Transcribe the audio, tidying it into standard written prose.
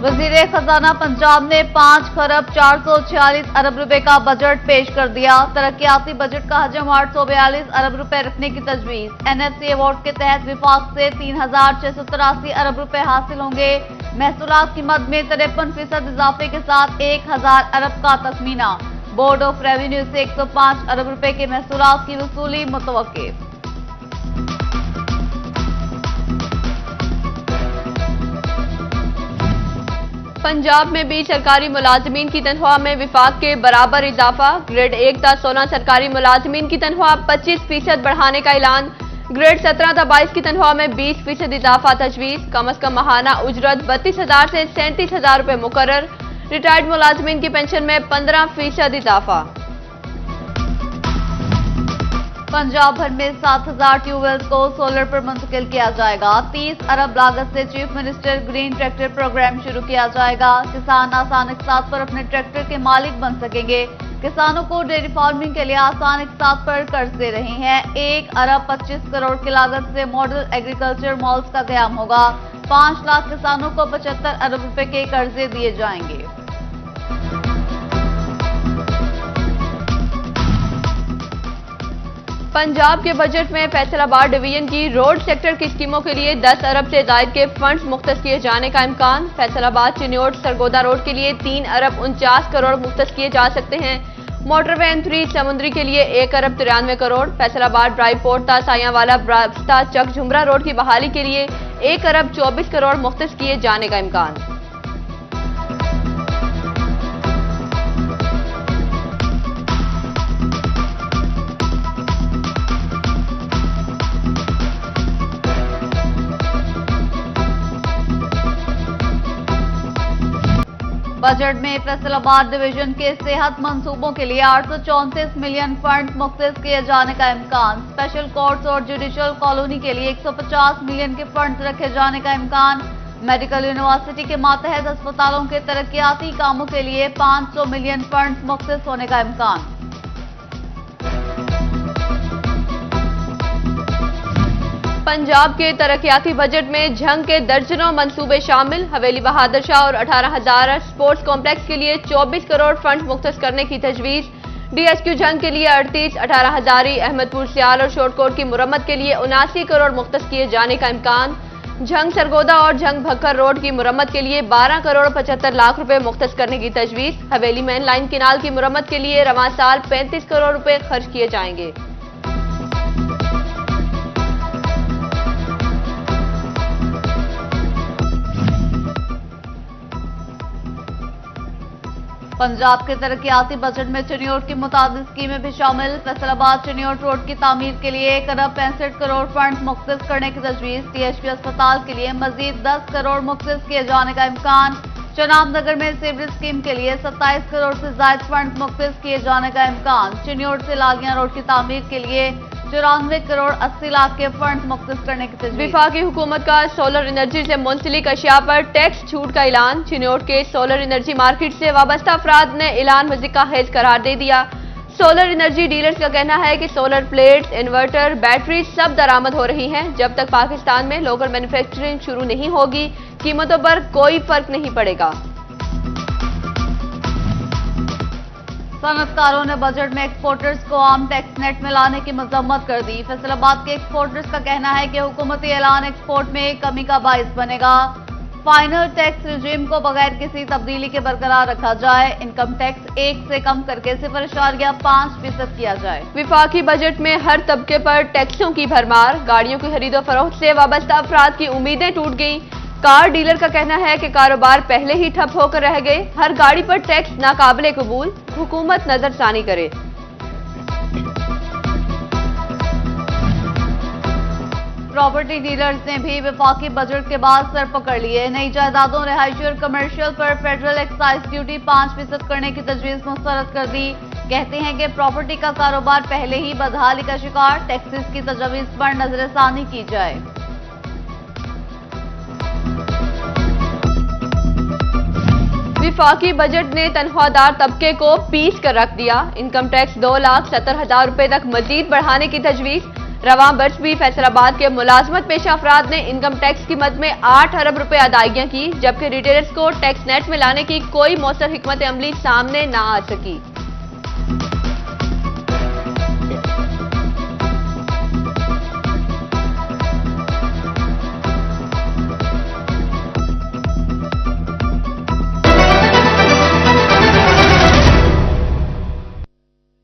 वजीर खजाना पंजाब ने 5 खरब 446 अरब रुपए का बजट पेश कर दिया। तरक्याती बजट का हजम 842 अरब रुपए रखने की तजवीज। एनएफसी अवार्ड के तहत विफाक से 3683 अरब रुपए हासिल होंगे। महसूलात की मद में 53% इजाफे के साथ 1000 अरब का तखमीना। बोर्ड ऑफ रेवेन्यू से 105 अरब रुपए के महसूलात की वसूली मुतवक्किल। पंजाब में भी सरकारी मुलाजमीन की तनख्वाह में विफाक के बराबर इजाफा। ग्रेड 1 था 16 सरकारी मुलाजमीन की तनख्वाह 25% बढ़ाने का ऐलान। ग्रेड 17 था 22 की तनख्वाह में 20% इजाफा तजवीज। कम अज कम माहाना उजरत 32,000 से 37,000 रुपए मुकर्रर। रिटायर्ड मुलाजमीन की पेंशन में 15% इजाफा। पंजाब भर में 7,000 ट्यूबवेल्स को सोलर पर मुंतकिल किया जाएगा। 30 अरब लागत से chief minister green tractor programme शुरू किया जाएगा। किसान आसान इक़्तिसाद पर अपने ट्रैक्टर के मालिक बन सकेंगे। किसानों को डेयरी फार्मिंग के लिए आसान इक़्तिसाद पर कर्ज दे रहे हैं। 1 अरब 25 करोड़ की लागत से मॉडल एग्रीकल्चर मॉल्स का क़याम होगा। 5 लाख किसानों को 75 अरब रुपए के कर्जे दिए जाएंगे। पंजाब के बजट में फैसलाबाद डिवीजन की रोड सेक्टर की स्कीमों के लिए 10 अरब से जायद के फंड्स मुख्तस किए जाने का इम्कान। फैसलाबाद चिन्योट सरगोदा रोड के लिए 3 अरब 49 करोड़ मुख्तस किए जा सकते हैं। मोटरवे M3 समुद्री के लिए 1 अरब 93 करोड़। फैसलाबाद ड्राई पोर्ट ता सायावाला ब्रास्ता चक झुमरा रोड की बहाली के लिए 1 अरब 24 करोड़ मुख्तस किए जाने का इम्कान। बजट में फैसलाबाद डिवीजन के सेहत मंसूबों के लिए 834 मिलियन फंड मुख्तस किए जाने का इम्कान। स्पेशल कोर्ट्स और जुडिशल कॉलोनी के लिए 150 मिलियन के फंड रखे जाने का इम्कान। मेडिकल यूनिवर्सिटी के मातहत अस्पतालों के तरक्याती कामों के लिए 500 मिलियन फंड मुख्तस होने का इम्कान। पंजाब के तरक्याती बजट में झंग के दर्जनों मंसूबे शामिल। हवेली बहादुर शाह और 18,000 स्पोर्ट्स कॉम्प्लेक्स के लिए 24 करोड़ फंड मुख्तस करने की तजवीज। DSQ झंग के लिए 38, 18,000 अहमदपुर सियाल और शोटकोट की मुरम्मत के लिए 79 करोड़ मुख्तस किए जाने का इम्कान। झंग सरगोदा और झंग भक्कर रोड की मुरम्मत के लिए 12 करोड़ 75 लाख रुपए मुख्तस करने की तजवीज। हवेली मेन लाइन किनाल की मुरम्मत के लिए रवां साल 35 करोड़ रुपए खर्च किए जाएंगे। पंजाब के तरक्याती बजट में चिन्योट की मुताबिक स्कीमें भी शामिल। फैसलाबाद चिन्योट रोड की तामीर के लिए 1 अरब 65 करोड़ फंड मुख्तस करने की तजवीज। THP अस्पताल के लिए मजीद 10 करोड़ मुख्तस किए जाने का इम्कान। चनाब नगर में सीवरेज स्कीम के लिए 27 करोड़ से ज्यादा फंड मुख्तस किए जाने का इम्कान। चिन्योट से लागियां रोड की तामीर के लिए 94 करोड़ 80 लाख के फंड मुख्तस करने की तजवीज। विफाकी हुकूमत का सोलर एनर्जी से मुंसलिक अशिया पर टैक्स छूट का ऐलान। चिन्योट के सोलर एनर्जी मार्केट से वाबस्ता अफराद ने ऐलान मज़ीद हेज करार दे दिया। सोलर एनर्जी डीलर्स का कहना है कि सोलर प्लेट्स, इन्वर्टर, बैटरी सब दरामद हो रही हैं। जब तक पाकिस्तान में लोकल मैन्युफैक्चरिंग शुरू नहीं होगी, कीमतों पर कोई फर्क नहीं पड़ेगा। सनतकारों ने बजट में एक्सपोर्टर्स को आम टैक्स नेट में लाने की मजम्मत कर दी। फैसलाबाद के एक्सपोर्टर्स का कहना है कि हुकूमती ऐलान एक्सपोर्ट में कमी का बाइस बनेगा। फाइनल टैक्स रिजीम को बगैर किसी तब्दीली के बरकरार रखा जाए। इनकम टैक्स 1 से कम करके 0.5% किया जाए। विफाकी बजट में हर तबके पर टैक्सों की भरमार। गाड़ियों की खरीदो फरोख्त से वाबस्ता अफराद की उम्मीदें टूट गईं। कार डीलर का कहना है कि कारोबार पहले ही ठप होकर रह गए। हर गाड़ी पर टैक्स नाकाबिले कबूल। हुकूमत नजरसानी करे। प्रॉपर्टी डीलर्स ने भी वफाकी बजट के बाद सर पकड़ लिए। नई जायदादों, रिहायशी और कमर्शियल पर फेडरल एक्साइज ड्यूटी 5% करने की तजवीज मुस्तरद कर दी। कहते हैं कि प्रॉपर्टी का कारोबार पहले ही बदहाली का शिकार। टैक्सेस की तजवीज पर नजरसानी की जाए। विफाकी बजट ने तनख्वाहदार तबके को पीस कर रख दिया। इनकम टैक्स 2,70,000 रुपए तक मजीद बढ़ाने की तजवीज। रवां बर्ष भी फैसलाबाद के मुलाजमत पेशा अफराद ने इनकम टैक्स की मद में 8 अरब रुपए अदायगियां की, जबकि रिटेलर्स को टैक्स नेट में लाने की कोई मौसर हिकमत अमली सामने न आ सकी।